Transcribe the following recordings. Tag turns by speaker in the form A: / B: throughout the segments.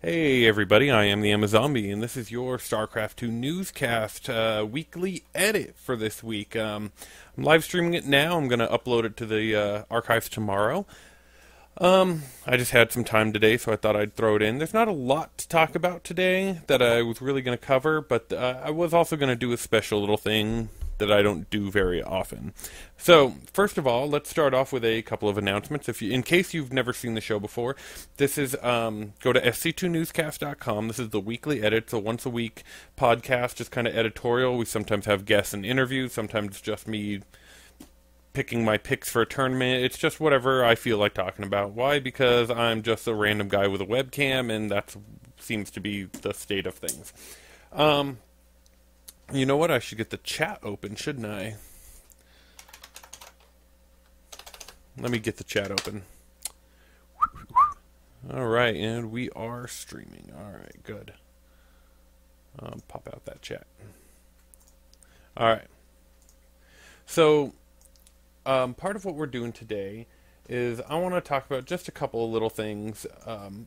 A: Hey everybody, I am the Amazombie, and this is your StarCraft 2 newscast, weekly edit for this week. I'm live streaming it now. I'm going to upload it to the archives tomorrow. I just had some time today, so I thought I'd throw it in. There's not a lot to talk about today that I was really going to cover, but I was also going to do a special little thing that I don't do very often. So, first of all, let's start off with a couple of announcements. In case you've never seen the show before, this is, go to SC2newscast.com. This is the weekly edit. It's a once-a-week podcast, just kind of editorial. We sometimes have guests and interviews. Sometimes it's just me picking my picks for a tournament. It's just whatever I feel like talking about. Why? Because I'm just a random guy with a webcam, and that seems to be the state of things. You know what? I should get the chat open, shouldn't I? Let me get the chat open. Alright, and we are streaming. Alright, good. Pop out that chat. Alright. So, part of what we're doing today is I want to talk about just a couple of little things.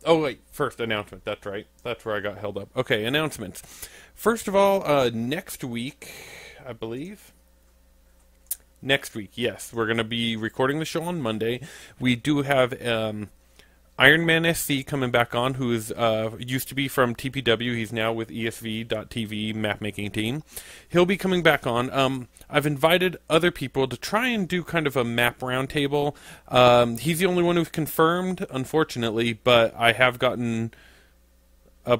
A: Oh, wait, first, announcement. That's right. That's where I got held up. Okay, announcements. First of all, next week, I believe. Next week, yes. We're going to be recording the show on Monday. We do have Iron Man SC coming back on, who is used to be from TPW. He's now with ESV.TV mapmaking team. He'll be coming back on. I've invited other people to try and do kind of a map roundtable. He's the only one who's confirmed, unfortunately, but I have gotten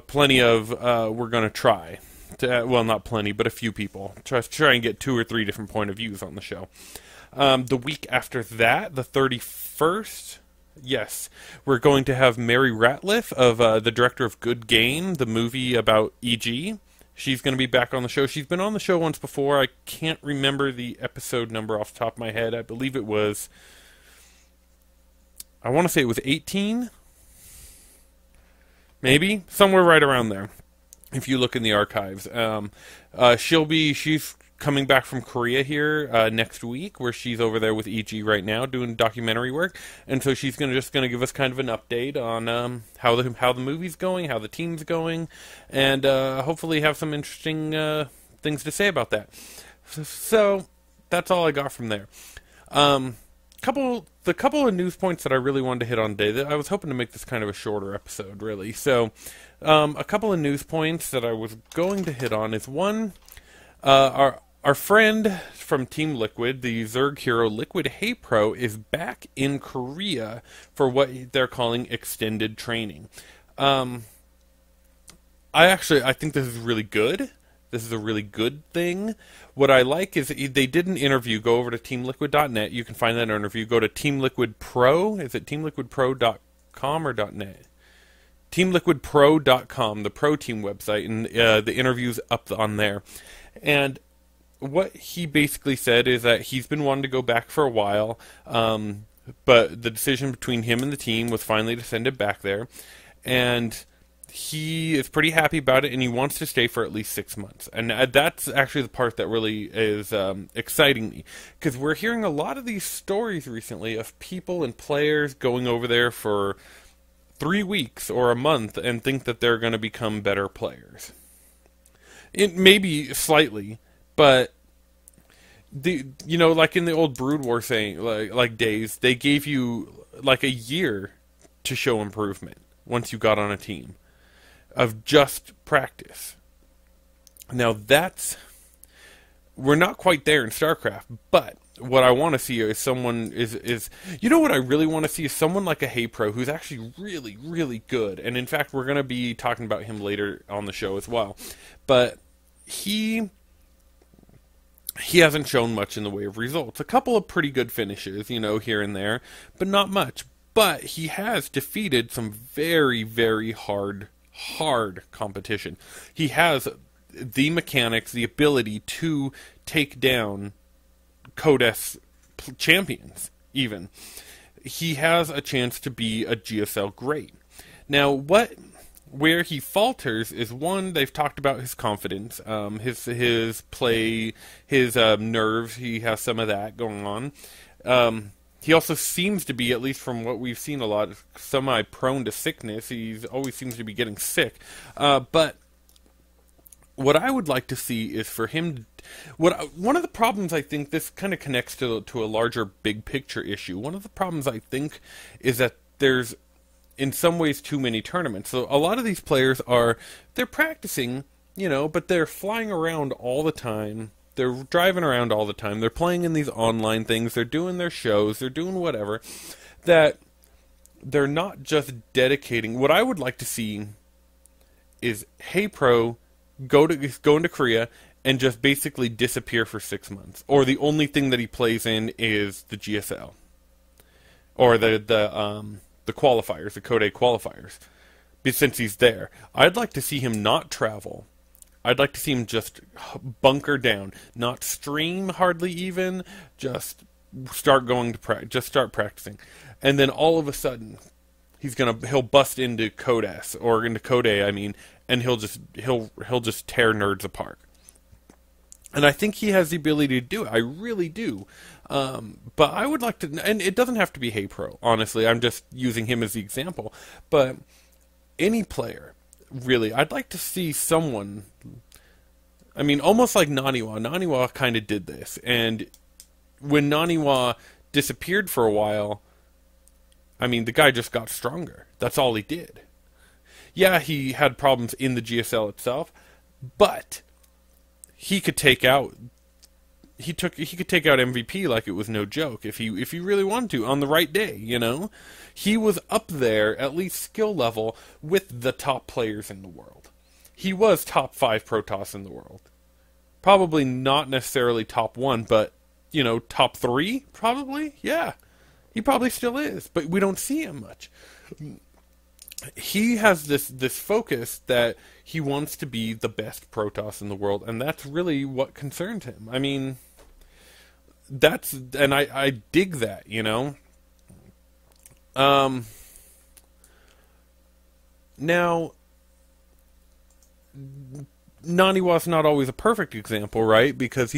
A: plenty of we're going to try. Well, not plenty, but a few people. Try and get 2 or 3 different point of views on the show. The week after that, the 31st... Yes, we're going to have Mary Ratliff, of the director of Good Game, the movie about EG. She's going to be back on the show. She's been on the show once before. I can't remember the episode number off the top of my head. I believe it was... I want to say it was 18? Maybe? Somewhere right around there, if you look in the archives. She's coming back from Korea here next week, where she's over there with EG right now doing documentary work, and so she's just going to give us kind of an update on how the movie's going, how the team's going, and hopefully have some interesting things to say about that. So that's all I got from there. The couple of news points that I really wanted to hit on today. I was hoping to make this kind of a shorter episode, really. So a couple of news points that I was going to hit on is one, our friend from Team Liquid, the Zerg hero Liquid Haypro, is back in Korea for what they're calling extended training. I think this is really good. This is a really good thing. What I like is they did an interview. Go over to teamliquid.net. You can find that interview. Go to Team Liquid Pro. Is it teamliquidpro.com or .net? teamliquidpro.com, the Pro Team website, and the interview's up on there. And what he basically said is that he's been wanting to go back for a while, but the decision between him and the team was finally to send him back there, and he is pretty happy about it, and he wants to stay for at least 6 months. And that's actually the part that really is exciting me, because we're hearing a lot of these stories recently of people and players going over there for 3 weeks or a month and think that they're going to become better players. It maybe slightly, but like in the old Brood War saying, like days, they gave you like a year to show improvement once you got on a team of just practice. Now we're not quite there in StarCraft, but what I want to see is someone what I really want to see is someone like a Haypro who's actually really, really good. And in fact, we're going to be talking about him later on the show as well. But he hasn't shown much in the way of results. A couple of pretty good finishes, here and there, but not much. But he has defeated some very, very hard competition. He has the mechanics, the ability to take down Codex champions, even. He has a chance to be a GSL great. Now, where he falters is, one, they've talked about his confidence, his play, his nerves. He has some of that going on. he also seems to be, at least from what we've seen a lot, semi-prone to sickness. He always seems to be getting sick. But what I would like to see is for him... one of the problems, I think, this kind of connects to a larger big picture issue. One of the problems, I think, is that there's, in some ways, too many tournaments. So a lot of these players they're practicing, but they're flying around all the time. They're driving around all the time. They're playing in these online things. They're doing their shows. They're doing whatever. That they're not just dedicating. What I would like to see is Haypro go into Korea and just basically disappear for 6 months. Or the only thing that he plays in is the GSL. Or the qualifiers, the Code A qualifiers. Since he's there. I'd like to see him not travel. I'd like to see him just bunker down, not stream hardly even, just start going to just start practicing, and then all of a sudden he'll bust into Code S or into Code A, and he'll just tear nerds apart. And I think he has the ability to do it. I really do. But I would like to, and it doesn't have to be Haypro, honestly. I'm just using him as the example, but any player. Really, I'd like to see someone, almost like Naniwa. Naniwa kind of did this, and when Naniwa disappeared for a while, the guy just got stronger. That's all he did. Yeah, he had problems in the GSL itself, but he could take out he could take out MVP like it was no joke if he really wanted to on the right day, He was up there, at least skill level, with the top players in the world. He was top 5 Protoss in the world. Probably not necessarily top 1, but, top 3, probably? Yeah. He probably still is, but we don't see him much. He has this focus that he wants to be the best Protoss in the world, and that's really what concerns him. I dig that, Now, Naniwa's not always a perfect example, right? Because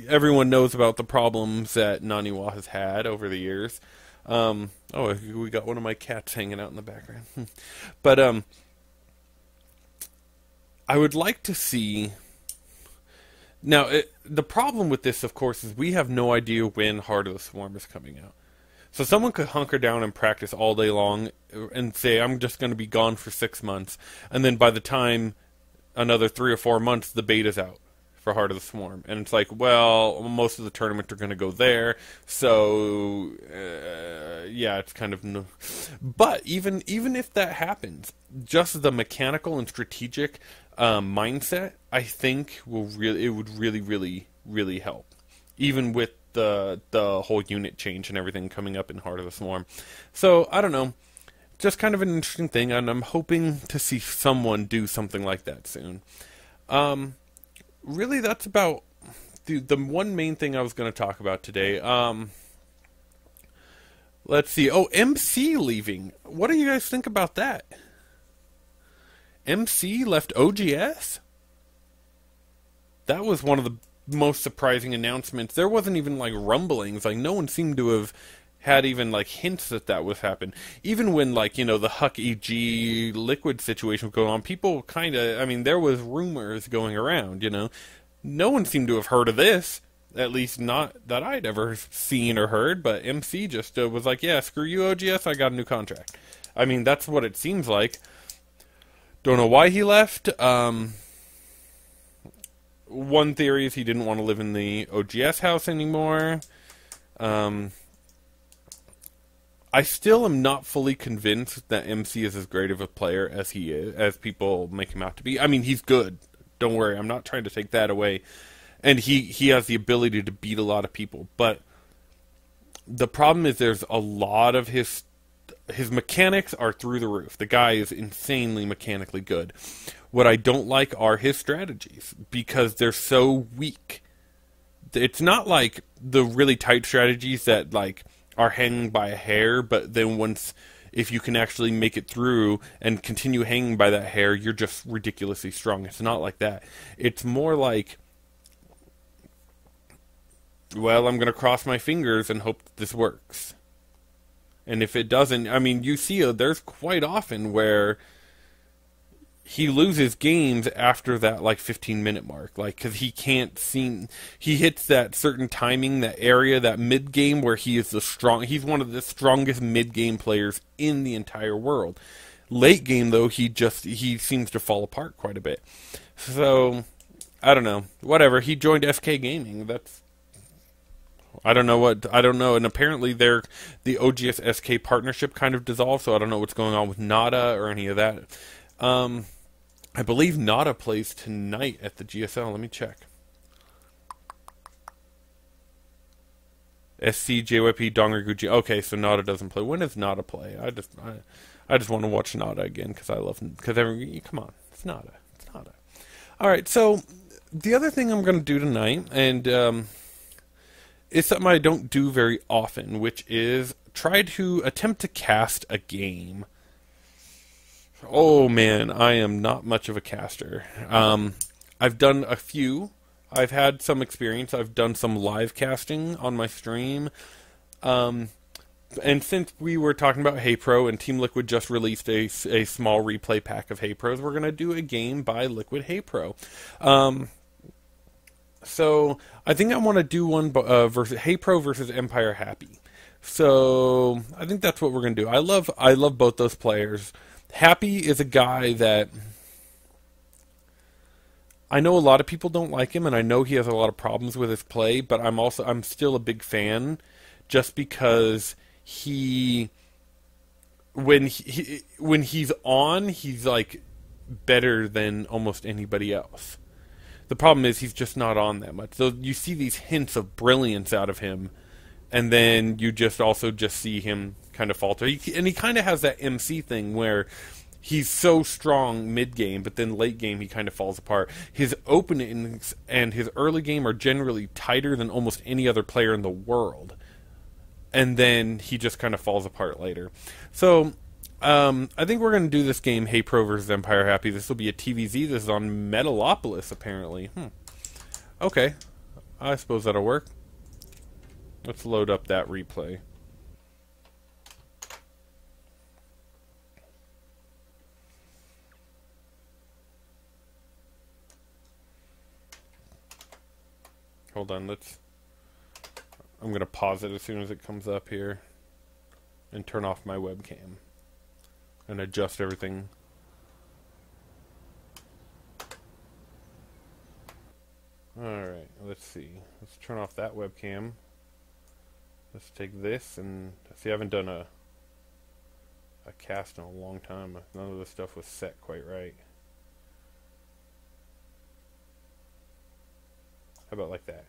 A: everyone knows about the problems that Naniwa has had over the years. We got one of my cats hanging out in the background. But, I would like to see... Now, the problem with this, of course, is we have no idea when Heart of the Swarm is coming out. So someone could hunker down and practice all day long and say, I'm just going to be gone for 6 months. And then by the time another 3 or 4 months, the beta's out for Heart of the Swarm. And it's like, well, most of the tournament are going to go there. So, yeah, it's kind of... No. But even if that happens, just the mechanical and strategic mindset, I think would really help. Even with the whole unit change and everything coming up in Heart of the Swarm. So, I don't know. Just kind of an interesting thing, and I'm hoping to see someone do something like that soon. Really, that's about the one main thing I was going to talk about today. Let's see. Oh, MC leaving. What do you guys think about that? MC left OGS? That was one of the most surprising announcements. There wasn't even rumblings. No one seemed to have had even hints that was happening. Even when the Huck EG Liquid situation was going on, people kind of, there was rumors going around, No one seemed to have heard of this. At least not that I'd ever seen or heard, but MC just was like, yeah, screw you OGS, I got a new contract. That's what it seems like. Don't know why he left. One theory is he didn't want to live in the OGS house anymore. I still am not fully convinced that MC is as great of a player as he is, as people make him out to be. He's good. Don't worry, I'm not trying to take that away. And he has the ability to beat a lot of people. But the problem is there's a lot of his mechanics are through the roof. The guy is insanely mechanically good. What I don't like are his strategies, because they're so weak. It's not like the really tight strategies that are hanging by a hair, but then if you can actually make it through and continue hanging by that hair, you're just ridiculously strong. It's not like that. It's more like well, I'm going to cross my fingers and hope that this works. And if it doesn't, I mean, you see, there's quite often where he loses games after that, like, 15-minute mark. Like, because he can't seem... He hits that certain timing, that area, that mid-game where he is he's one of the strongest mid-game players in the entire world. Late game, though, he seems to fall apart quite a bit. So, I don't know. Whatever. He joined SK Gaming. I don't know, and apparently the OGS SK partnership kind of dissolved, so I don't know what's going on with Nada or any of that. I believe Nada plays tonight at the GSL. Let me check. SC, JYP, Dongerguchi. Okay, so Nada doesn't play. When does Nada play? I just want to watch Nada again because I love him. Come on, it's Nada. All right, so the other thing I'm going to do tonight, and it's something I don't do very often, which is try to attempt to cast a game. Oh man, I am not much of a caster. I've done a few. I've had some experience. I've done some live casting on my stream. And since we were talking about Haypro and Team Liquid just released a small replay pack of Haypros, we're going to do a game by Liquid Haypro. So I think I want to do one versus Haypro versus Empire Happy. So I think that's what we're going to do. I love both those players. Happy is a guy that I know a lot of people don't like him, and I know he has a lot of problems with his play, but I'm still a big fan just because when he's on, he's like better than almost anybody else. The problem is he's just not on that much. So you see these hints of brilliance out of him, and then you just see him kind of falter. And he kind of has that MC thing where he's so strong mid-game, but then late game he kind of falls apart. His openings and his early game are generally tighter than almost any other player in the world. And then he just kind of falls apart later. So I think we're going to do this game, Haypro versus Empire Happy. This will be a TVZ. This is on Metalopolis, apparently. Okay. I suppose that'll work. Let's load up that replay. Hold on, I'm going to pause it as soon as it comes up here and turn off my webcam and adjust everything. Alright, let's see. Let's turn off that webcam. Let's take this and see, I haven't done a cast in a long time. None of this stuff was set quite right. How about like that?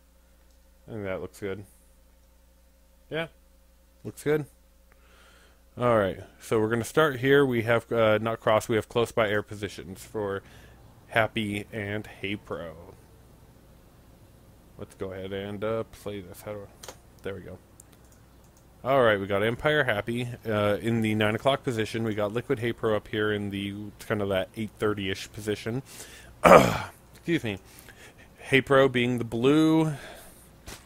A: I think that looks good. Yeah, looks good. Alright, so we're going to start here. We have, not cross, we have close by air positions for Happy and Haypro. Let's go ahead and play this. There we go. Alright, we got Empire Happy in the 9 o'clock position. We got Liquid Haypro up here in the kind of that 8:30-ish position. Excuse me. Haypro being the blue,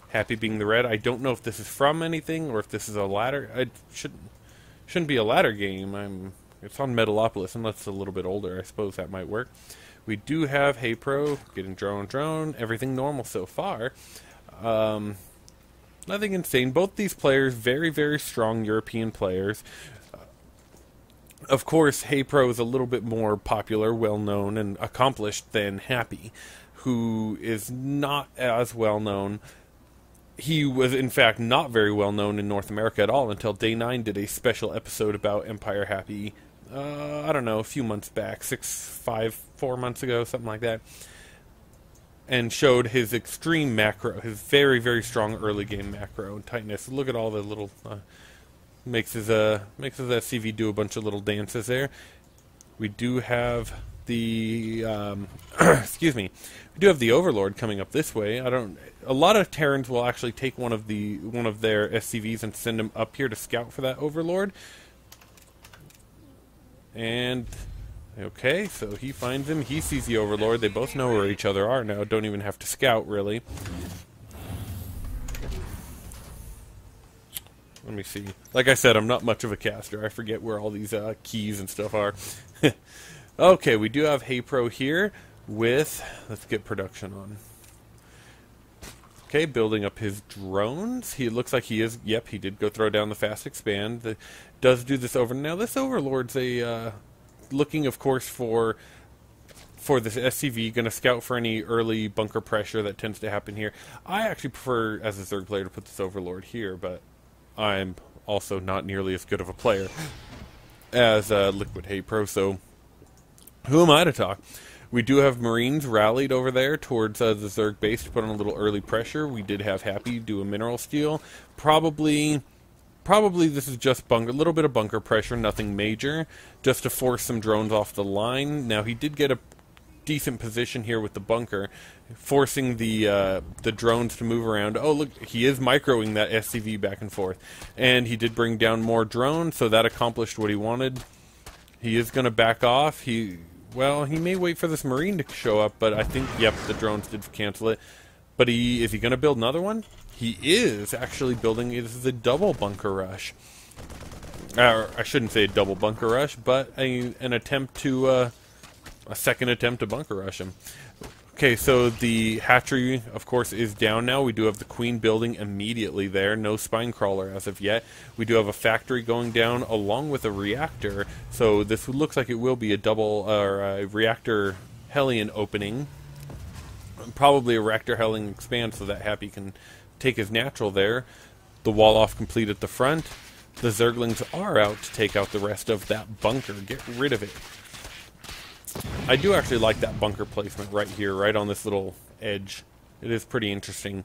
A: Happy being the red. I don't know if this is from anything or if this is a ladder. It shouldn't be a ladder game. It's on Metalopolis, unless it's a little bit older. I suppose that might work. We do have Haypro getting drone. Everything normal so far. Nothing insane. Both these players, very, very strong European players. Of course, Haypro is a little bit more popular, well-known, and accomplished than Happy, who is not as well-known. He was, in fact, not very well-known in North America at all until Day 9 did a special episode about Empire Happy, I don't know, a few months back, 4 months ago, something like that, and showed his extreme macro, his very, very strong early game macro and tightness. Look at all the little, makes his SCV do a bunch of little dances there. We do have the, excuse me, we do have the Overlord coming up this way. A lot of Terrans will actually take one of their SCVs and send them up here to scout for that Overlord. And okay, so he finds him. He sees the Overlord. They both know where each other are now. Don't even have to scout, really. Let me see. Like I said, I'm not much of a caster. I forget where all these keys and stuff are. Okay, we do have Haypro here with... Let's get production on. Okay, building up his drones. He looks like he is... Yep, he did go throw down the fast expand. Does do this over... Now, this Overlord's a... looking, of course, for this SCV, going to scout for any early bunker pressure that tends to happen here. I actually prefer, as a Zerg player, to put this Overlord here, but I'm also not nearly as good of a player as Liquid Haypro, so who am I to talk? We do have Marines rallied over there towards the Zerg base to put on a little early pressure. We did have Happy do a mineral steal. Probably this is just a little bit of bunker pressure, nothing major, just to force some drones off the line. Now, he did get a decent position here with the bunker, forcing the drones to move around. Oh, look, he is microing that SCV back and forth. And he did bring down more drones, so that accomplished what he wanted. He is going to back off. Well, he may wait for this Marine to show up, but I think, yep, the drones did cancel it. But is he going to build another one? He is actually building. This is a double bunker rush. I shouldn't say a double bunker rush, but an attempt to a second attempt to bunker rush him. Okay, so the hatchery, of course, is down now. We do have the Queen building immediately there. No spine crawler as of yet. We do have a factory going down along with a reactor. So this looks like it will be a double or a reactor Hellion opening. Probably a reactor Hellion expand so that Happy can take his natural there. The wall off complete at the front. The Zerglings are out to take out the rest of that bunker. Get rid of it. I do actually like that bunker placement right here, right on this little edge. It is pretty interesting.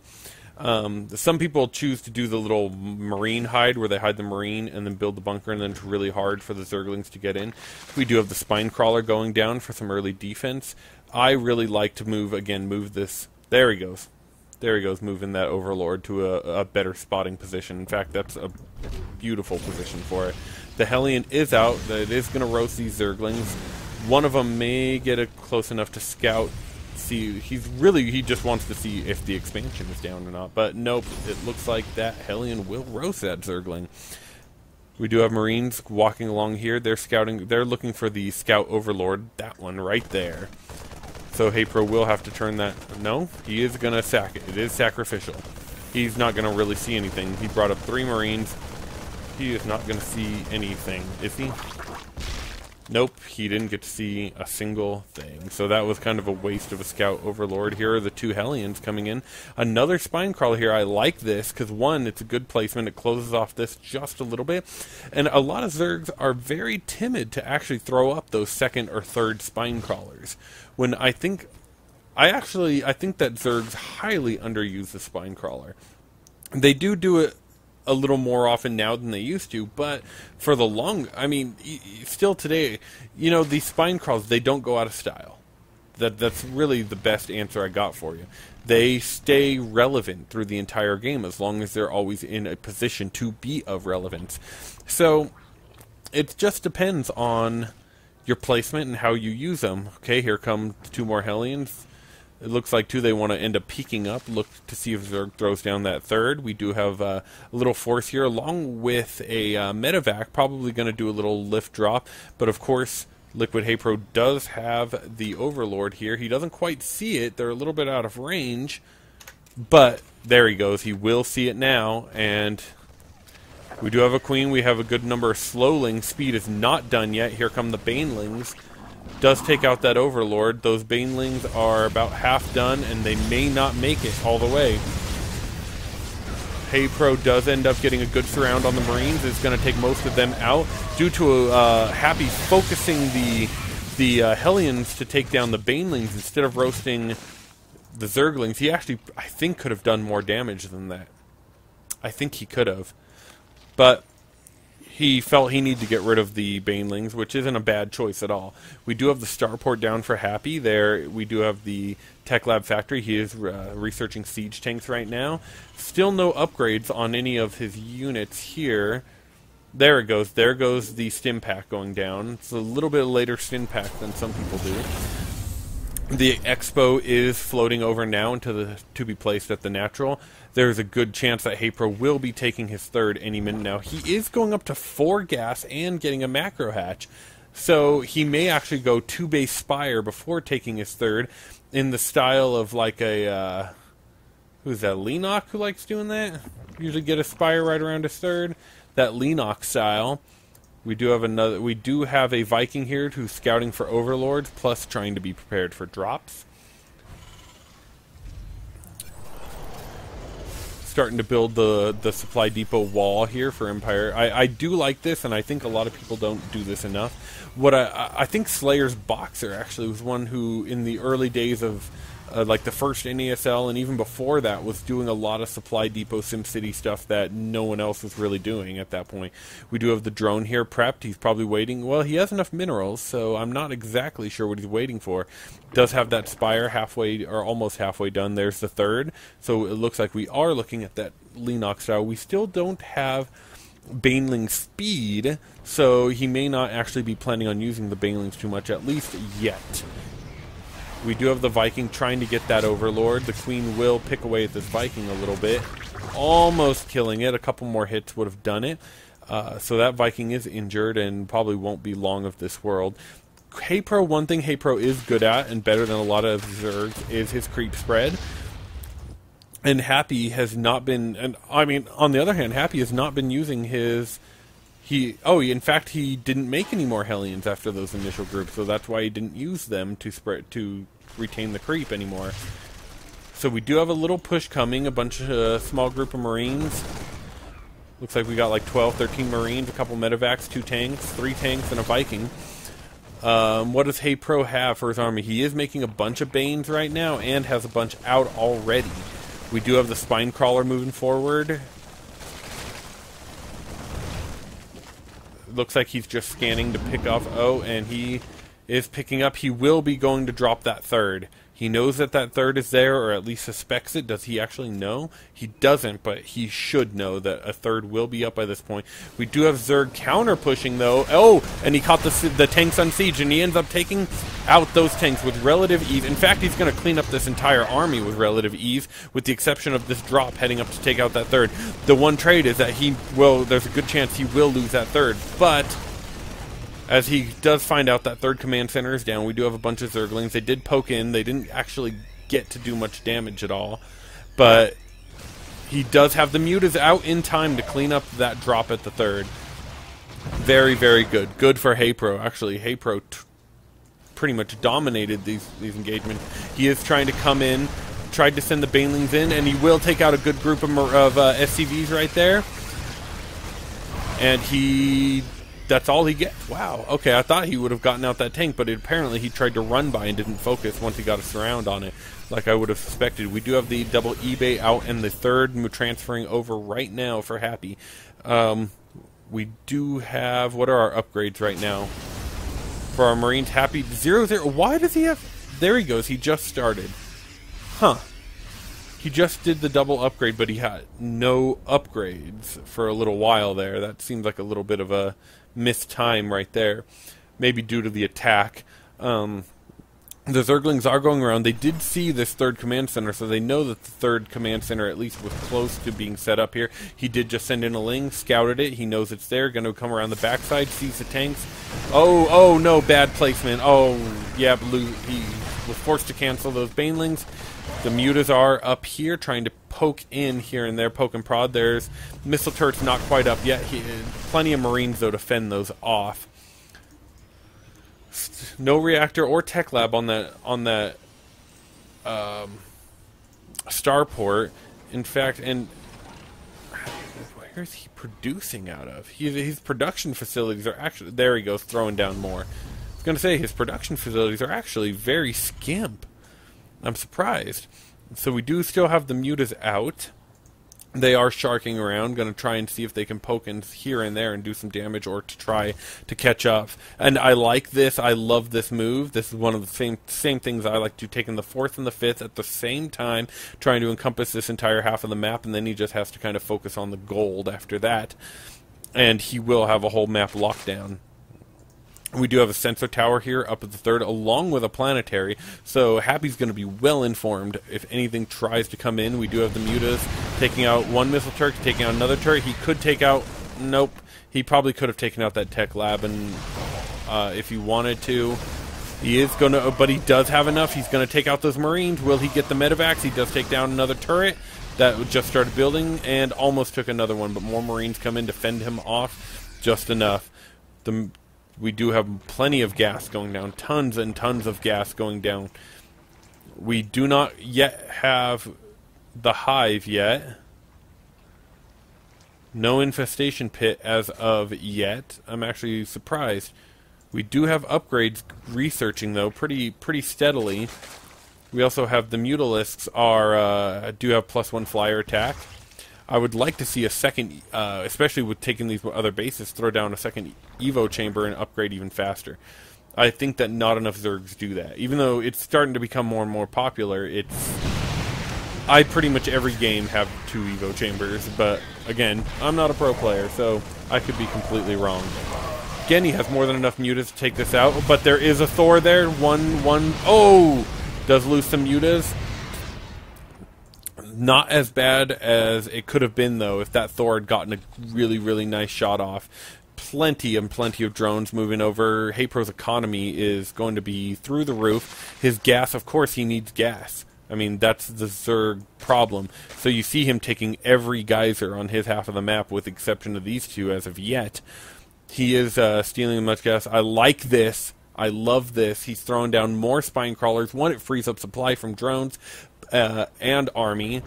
A: Some people choose to do the little Marine hide, where they hide the Marine and then build the bunker, and then it's really hard for the Zerglings to get in. We do have the Spine Crawler going down for some early defense. I really like to move this. There he goes. There he goes, moving that Overlord to a better spotting position. In fact, that's a beautiful position for it. The Hellion is out. It is going to roast these Zerglings. One of them may get it close enough to scout. See, he just wants to see if the expansion is down or not. But nope, it looks like that Hellion will roast that Zergling. We do have Marines walking along here. They're scouting. They're looking for the Scout Overlord. That one right there. So Haypro will have to turn that. No, he is going to sack it. It is sacrificial. He's not going to really see anything. He brought up 3 Marines. He is not going to see anything, is he? Nope, he didn't get to see a single thing. So that was kind of a waste of a Scout Overlord. Here are the 2 Hellions coming in. Another Spine Crawler here. I like this because, one, it's a good placement. It closes off this just a little bit. And a lot of Zergs are very timid to actually throw up those second or third Spine Crawlers. When I think that Zergs highly underuse the Spine Crawler. They do it a little more often now than they used to, but for the still today, these spine crawls, they don't go out of style. That's really the best answer I got for you. They stay relevant through the entire game as long as they're always in a position to be of relevance. So it just depends on your placement and how you use them. Okay, here come 2 more Hellions. It looks like, too, they want to end up peeking up. Look to see if Zerg throws down that third. We do have a little force here, along with a medevac. Probably going to do a little lift drop. But, of course, Liquid Haypro does have the Overlord here. He doesn't quite see it. They're a little bit out of range. But there he goes. He will see it now. And we do have a Queen. We have a good number of Slowlings. Speed is not done yet. Here come the Banelings. Does take out that Overlord. Those Banelings are about half done, and they may not make it all the way. Haypro does end up getting a good surround on the Marines. It's going to take most of them out due to Happy focusing the Hellions to take down the Banelings instead of roasting the Zerglings. He actually, I think, could have done more damage than that. I think he could have. But he felt he needed to get rid of the Banelings, which isn't a bad choice at all. We do have the starport down for Happy. There we do have the Tech Lab factory. He is researching siege tanks right now. Still no upgrades on any of his units here. There it goes. There goes the stim pack going down. It's a little bit later stim pack than some people do. The Expo is floating over now into the to be placed at the natural. There's a good chance that Haypro will be taking his third any minute now. He is going up to 4 gas and getting a macro hatch. So he may actually go 2 base Spire before taking his third, in the style of like a, who's that, Lenok who likes doing that? Usually get a Spire right around his third. That Lenok style. We do have a Viking here who's scouting for overlords, plus trying to be prepared for drops. Starting to build the supply depot wall here for Empire. I do like this, and I think a lot of people don't do this enough. What I think Slayer's Boxer actually was one who, in the early days of like the first NASL and even before that, was doing a lot of supply depot SimCity stuff that no one else was really doing at that point. We do have the drone here prepped. He's probably waiting. Well, he has enough minerals, so I'm not exactly sure what he's waiting for. Does have that Spire halfway or almost halfway done. There's the third. So it looks like we are looking at that Lenok style. We still don't have Baneling speed, so he may not actually be planning on using the Banelings too much, at least yet. We do have the Viking trying to get that Overlord. The Queen will pick away at this Viking a little bit. Almost killing it. A couple more hits would have done it. So that Viking is injured and probably won't be long of this world. Haypro, one thing Haypro is good at, and better than a lot of Zergs, is his creep spread. And Happy has not been... And I mean, on the other hand, Happy has not been using his... in fact, he didn't make any more Hellions after those initial groups, so that's why he didn't use them to retain the creep anymore. So we do have a little push coming, a bunch of small group of Marines. Looks like we got like 12, 13 Marines, a couple medevacs, 2 tanks, 3 tanks, and a Viking. What does Haypro have for his army? He is making a bunch of Banes right now and has a bunch out already. We do have the Spine Crawler moving forward. Looks like he's just scanning to pick off. Oh, and he is picking up. He will be going to drop that third. He knows that that third is there, or at least suspects it. Does he actually know? He doesn't, but he should know that a third will be up by this point. We do have Zerg counter-pushing, though. Oh, and he caught the tanks on siege, and he ends up taking out those tanks with relative ease. In fact, he's going to clean up this entire army with relative ease, with the exception of this drop heading up to take out that third. The one trade is that there's a good chance he will lose that third, but... as he does find out that third command center is down, we do have a bunch of Zerglings. They did poke in. They didn't actually get to do much damage at all. But he does have the mutas out in time to clean up that drop at the third. Very, very good. Good for Haypro. Actually, Haypro pretty much dominated these engagements. He is trying to come in, tried to send the Banelings in, and he will take out a good group of SCVs right there. And that's all he gets. Wow. Okay, I thought he would have gotten out that tank, but apparently he tried to run by and didn't focus once he got a surround on it, like I would have suspected. We do have the double eBay out and the third transferring over right now for Happy. We do have... what are our upgrades right now? For our Marines, Happy 0-0. Why does he have... there he goes. He just started. Huh. He just did the double upgrade, but he had no upgrades for a little while there. That seems like a little bit of a missed time right there. Maybe due to the attack. The Zerglings are going around. They did see this third command center, so they know that the third command center at least was close to being set up here. He did just send in a Ling, scouted it. He knows it's there. Going to come around the backside, sees the tanks. Oh no, bad placement. Oh, yeah, he was forced to cancel those Banelings. The mutas are up here, trying to poke in here and there, poke and prod. There's missile turrets not quite up yet. Plenty of Marines, though, to fend those off. No reactor or tech lab on that starport. In fact, and where is he producing out of? His production facilities are actually... there he goes, throwing down more. I was going to say, his production facilities are actually very skimp. I'm surprised. So we do still have the mutas out. They are sharking around, going to try and see if they can poke in here and there and do some damage, or to try to catch up. And I like this. I love this move. This is one of the same things I like to, taking the 4th and the 5th at the same time, trying to encompass this entire half of the map, and then he just has to kind of focus on the gold after that. And he will have a whole map lockdown. We do have a sensor tower here up at the third, along with a planetary, so Happy's going to be well informed if anything tries to come in. We do have the mutas taking out one missile turret, taking out another turret. He could take out... Nope. He probably could have taken out that tech lab, and if he wanted to. He is going to... But he does have enough. He's going to take out those Marines. Will he get the medevacs? He does take down another turret that just started building, and almost took another one, but more Marines come in to fend him off just enough. We do have plenty of gas going down. Tons and tons of gas going down. We do not yet have the hive yet. No infestation pit as of yet. I'm actually surprised. We do have upgrades researching, though, pretty steadily. We also have the Mutalisks do have +1 flyer attack. I would like to see a second, especially with taking these other bases, throw down a second Evo chamber and upgrade even faster. I think that not enough Zergs do that. Even though it's starting to become more and more popular, I pretty much every game have 2 Evo chambers, but again, I'm not a pro player, so I could be completely wrong. Again, he has more than enough mutas to take this out, but there is a Thor there. Oh! Does lose some mutas. Not as bad as it could have been, though, if that Thor had gotten a really, really nice shot off. Plenty of drones moving over. Haypro's economy is going to be through the roof. His gas, of course, he needs gas. I mean, that's the Zerg problem. So you see him taking every geyser on his half of the map, with the exception of these two as of yet. He is stealing much gas. I like this. I love this. He's throwing down more spine crawlers. One, it frees up supply from drones and army,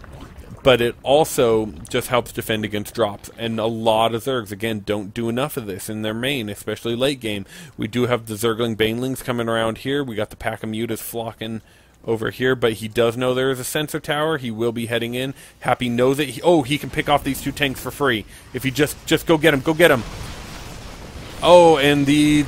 A: but it also just helps defend against drops. And a lot of Zergs, again, don't do enough of this in their main, especially late game. We do have the Zergling Banelings coming around here. We got the pack of mutas flocking over here, but he does know there is a sensor tower. He will be heading in. Happy knows it. He can pick off these 2 tanks for free. If he just go get him. Go get him. Oh, and the...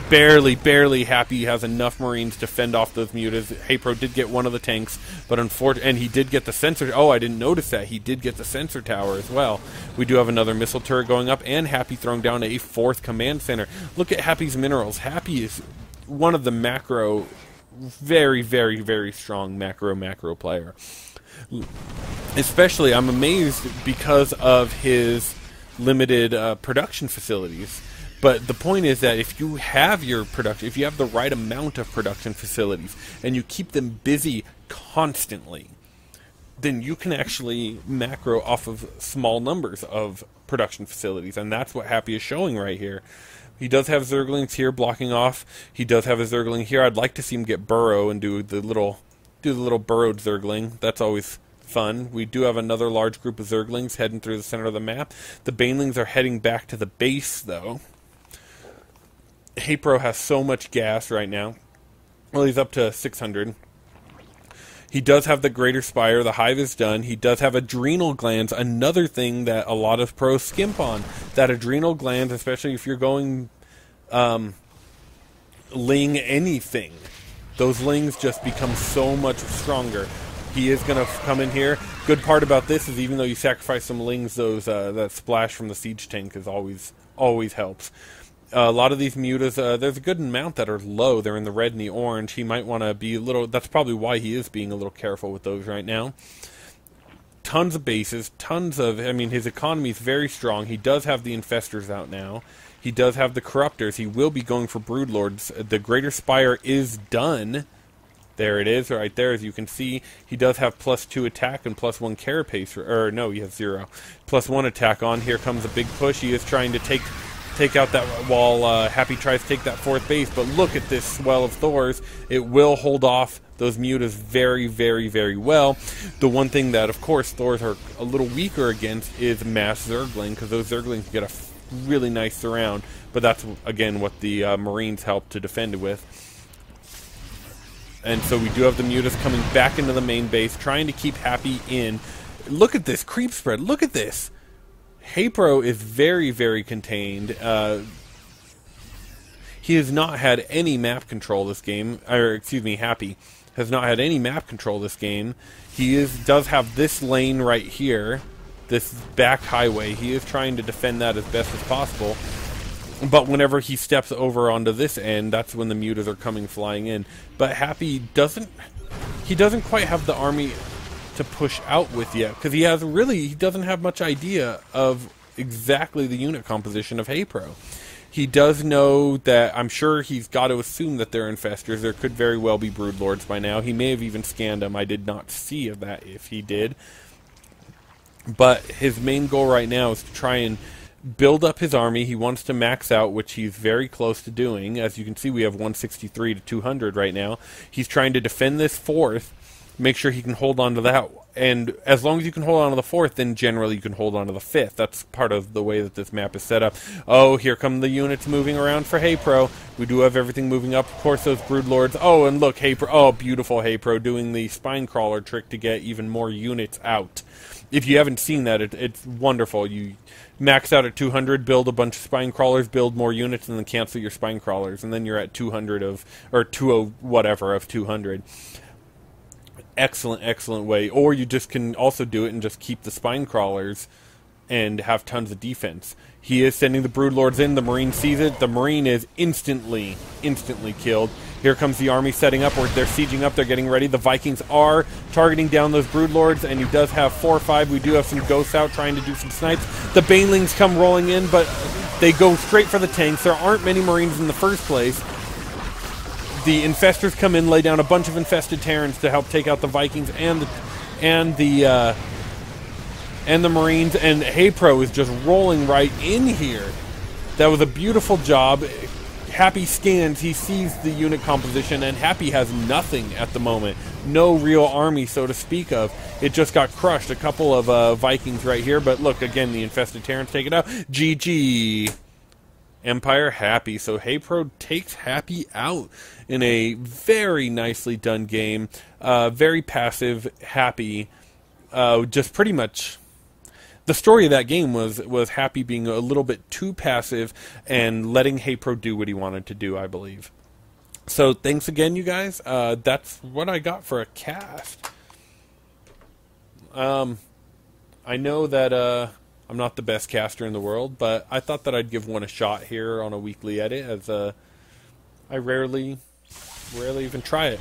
A: Barely Happy has enough Marines to fend off those mutas. Haypro did get one of the tanks, but and he did get the sensor. Oh, I didn't notice that. He did get the sensor tower as well. We do have another missile turret going up, and Happy throwing down a 4th command center. Look at Happy's minerals. Happy is one of the very strong macro player. Especially, I'm amazed because of his limited production facilities. But the point is that if you have if you have the right amount of production facilities and you keep them busy constantly, then you can actually macro off of small numbers of production facilities, and that's what Happy is showing right here. He does have Zerglings here blocking off. He does have a Zergling here. I'd like to see him get Burrow and do the little burrowed Zergling. That's always fun. We do have another large group of Zerglings heading through the center of the map. The Banelings are heading back to the base, though. Haypro has so much gas right now. Well, he's up to 600. He does have the Greater Spire. The Hive is done. He does have adrenal glands, another thing that a lot of pros skimp on. That adrenal glands, especially if you're going ling anything, those lings just become so much stronger. He is going to come in here. Good part about this is even though you sacrifice some lings, those that splash from the siege tank is always helps. A lot of these mutas, there's a good amount that are low. They're in the red and the orange. He might want to be a little... That's probably why he is being a little careful with those right now. Tons of bases, I mean, his economy is very strong. He does have the Infestors out now. He does have the Corruptors. He will be going for Broodlords. The Greater Spire is done. There it is, right there, as you can see. He does have +2 attack and +1 carapace. Or, no, he has 0. +1 attack on. Here comes a big push. He is trying to take out that wall. Happy tries to take that 4th base, but look at this swell of Thors. It will hold off those mutas very well. The one thing that, of course, Thors are a little weaker against is mass Zergling, because those Zerglings get a really nice surround, but that's, again, what the Marines help to defend with. And so we do have the mutas coming back into the main base, trying to keep Happy in. Look at this creep spread. Look at this. Haypro is very contained. He has not had any map control this game. Or, excuse me, Happy has not had any map control this game. He does have this lane right here, this back highway. He is trying to defend that as best as possible. But whenever he steps over onto this end, that's when the mutas are coming flying in. But Happy doesn't quite have the army to push out with yet, because he doesn't have much idea of exactly the unit composition of Haypro. He does know that, I'm sure he's got to assume that they're infestors. There could very well be broodlords by now. He may have even scanned them. I did not see of that if he did. But his main goal right now is to try and build up his army. He wants to max out, which he's very close to doing. As you can see, we have 163 to 200 right now. He's trying to defend this fourth, make sure he can hold on to that. And as long as you can hold on to the fourth, then generally you can hold on to the fifth. That's part of the way that this map is set up. Oh, here come the units moving around for Haypro. We do have everything moving up. Of course, those broodlords. Oh, and look, Haypro. Oh, beautiful Haypro doing the spine crawler trick to get even more units out. If you haven't seen that, it's wonderful. You max out at 200, build a bunch of spine crawlers, build more units, and then cancel your spine crawlers, and then you're at 200 or 20 whatever of 200. Excellent, excellent way. Or you just can also do it and just keep the spine crawlers and have tons of defense. He is sending the broodlords in. The Marine sees it. The Marine is instantly killed. Here comes the army setting up, or they're sieging up, they're getting ready. The Vikings are targeting down those broodlords, and he does have 4 or 5. We do have some ghosts out trying to do some snipes. The banelings come rolling in, but they go straight for the tanks. There aren't many Marines in the first place. The infestors come in, lay down a bunch of infested Terrans to help take out the Vikings and the Marines, and Haypro is just rolling right in here. That was a beautiful job. Happy scans, he sees the unit composition, and Happy has nothing at the moment. No real army, so to speak of. It just got crushed. A couple of Vikings right here, but look, again, the infested Terrans take it out. GG. Empire Happy. So Haypro takes Happy out in a very nicely done game. Very passive, Happy. Just pretty much... The story of that game was Happy being a little bit too passive and letting Haypro do what he wanted to do, I believe. So thanks again, you guys. That's what I got for a cast. I know that I'm not the best caster in the world, but I thought that I'd give one a shot here on a weekly edit, as I rarely even try it.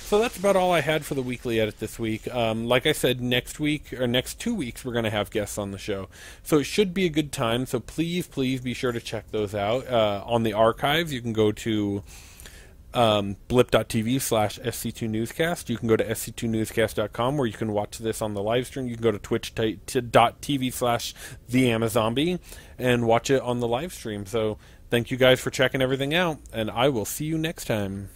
A: So that's about all I had for the weekly edit this week. Like I said, next 2 weeks, we're going to have guests on the show. So it should be a good time. So please be sure to check those out. On the archives, you can go to blip.tv/SC2newscast. You can go to sc2newscast.com, where you can watch this on the live stream. You can go to twitch.tv/theamazombie and watch it on the live stream. So thank you guys for checking everything out, and I will see you next time.